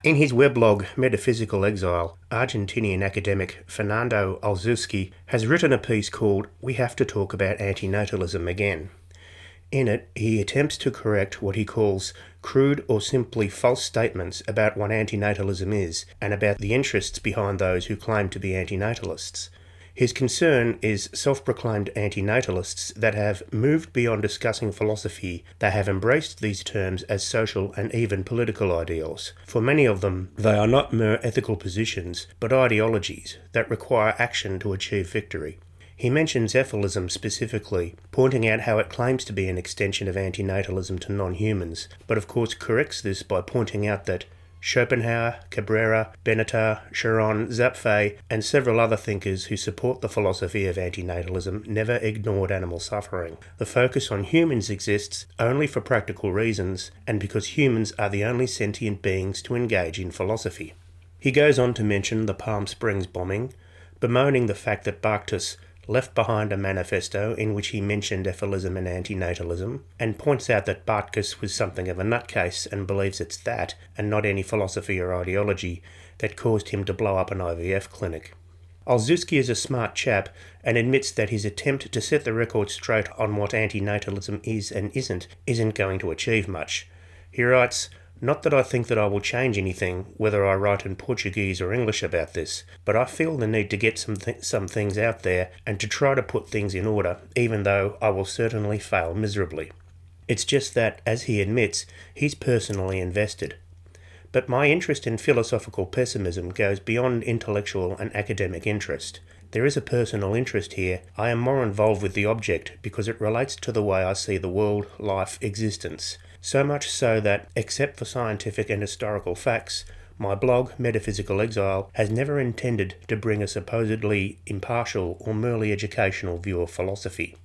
In his weblog Metaphysical Exile, Argentinian academic Fernando Olszewski has written a piece called "We Have to Talk About Antinatalism Again." In it, he attempts to correct what he calls crude or simply false statements about what antinatalism is and about the interests behind those who claim to be antinatalists. His concern is self-proclaimed antinatalists that have moved beyond discussing philosophy. They have embraced these terms as social and even political ideals. For many of them, they are not mere ethical positions, but ideologies that require action to achieve victory. He mentions Piffleism specifically, pointing out how it claims to be an extension of antinatalism to non-humans, but of course corrects this by pointing out that Schopenhauer, Cabrera, Benatar, Sharon, Zapffe, and several other thinkers who support the philosophy of antinatalism never ignored animal suffering. The focus on humans exists only for practical reasons, and because humans are the only sentient beings to engage in philosophy. He goes on to mention the Palm Springs bombing, bemoaning the fact that Bakhtus left behind a manifesto in which he mentioned Piffleism and antinatalism, and points out that Bakhtus was something of a nutcase and believes it's that, and not any philosophy or ideology, that caused him to blow up an IVF clinic. Olszewski is a smart chap and admits that his attempt to set the record straight on what antinatalism is and isn't going to achieve much. He writes, "Not that I think that I will change anything, whether I write in Portuguese or English about this, but I feel the need to get some things out there and to try to put things in order, even though I will certainly fail miserably." It's just that, as he admits, he's personally invested. But my interest in philosophical pessimism goes beyond intellectual and academic interest. There is a personal interest here. I am more involved with the object because it relates to the way I see the world, life, existence. So much so that, except for scientific and historical facts, my blog, Metaphysical Exile, has never intended to bring a supposedly impartial or merely educational view of philosophy.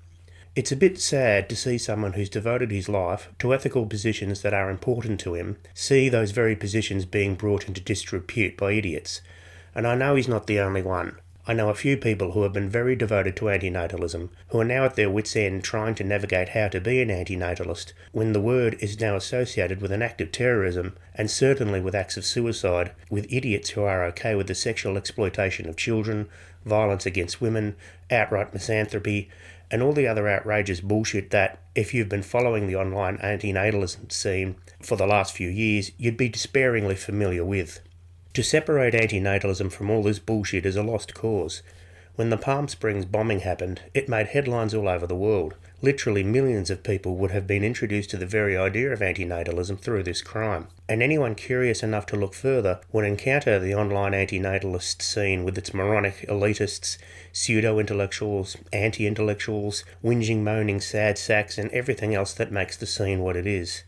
It's a bit sad to see someone who's devoted his life to ethical positions that are important to him see those very positions being brought into disrepute by idiots. And I know he's not the only one. I know a few people who have been very devoted to antinatalism, who are now at their wits' end trying to navigate how to be an antinatalist when the word is now associated with an act of terrorism, and certainly with acts of suicide, with idiots who are okay with the sexual exploitation of children, violence against women, outright misanthropy, and all the other outrageous bullshit that, if you've been following the online antinatalism scene for the last few years, you'd be despairingly familiar with. To separate antinatalism from all this bullshit is a lost cause. When the Palm Springs bombing happened, it made headlines all over the world. Literally millions of people would have been introduced to the very idea of antinatalism through this crime. And anyone curious enough to look further would encounter the online antinatalist scene with its moronic elitists, pseudo-intellectuals, anti-intellectuals, whinging, moaning, sad sacks, and everything else that makes the scene what it is.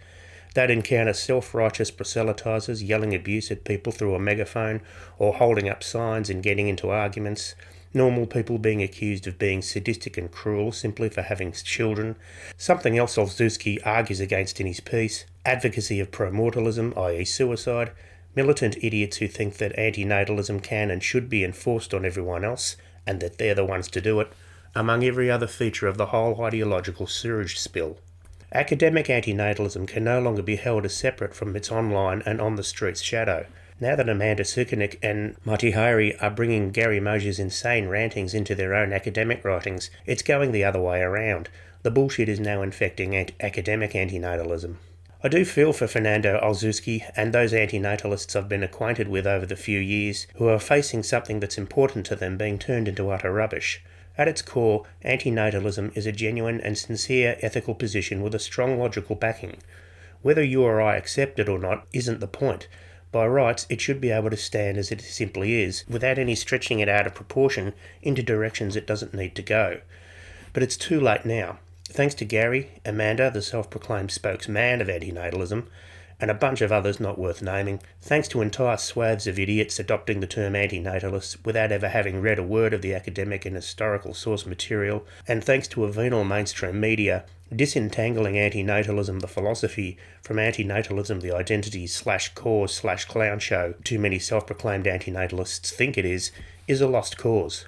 They'd encounter self-righteous proselytizers yelling abuse at people through a megaphone or holding up signs and getting into arguments, normal people being accused of being sadistic and cruel simply for having children, something else Olszewski argues against in his piece, advocacy of pro-mortalism, i.e. suicide, militant idiots who think that antinatalism can and should be enforced on everyone else, and that they're the ones to do it, among every other feature of the whole ideological sewage spill. Academic antinatalism can no longer be held as separate from its online and on-the-streets shadow. Now that Amanda Sukanik and Mati Hari are bringing Gary Mosier's insane rantings into their own academic writings, it's going the other way around. The bullshit is now infecting academic antinatalism. I do feel for Fernando Olszewski and those antinatalists I've been acquainted with over the few years who are facing something that's important to them being turned into utter rubbish. At its core, antinatalism is a genuine and sincere ethical position with a strong logical backing. Whether you or I accept it or not isn't the point. By rights, it should be able to stand as it simply is, without any stretching it out of proportion into directions it doesn't need to go. But it's too late now. Thanks to Gary, Amanda, the self-proclaimed spokesman of antinatalism, and a bunch of others not worth naming, thanks to entire swathes of idiots adopting the term antinatalists without ever having read a word of the academic and historical source material, and thanks to a venal mainstream media disentangling antinatalism the philosophy from antinatalism the identity / cause / clown show too many self-proclaimed antinatalists think it is a lost cause.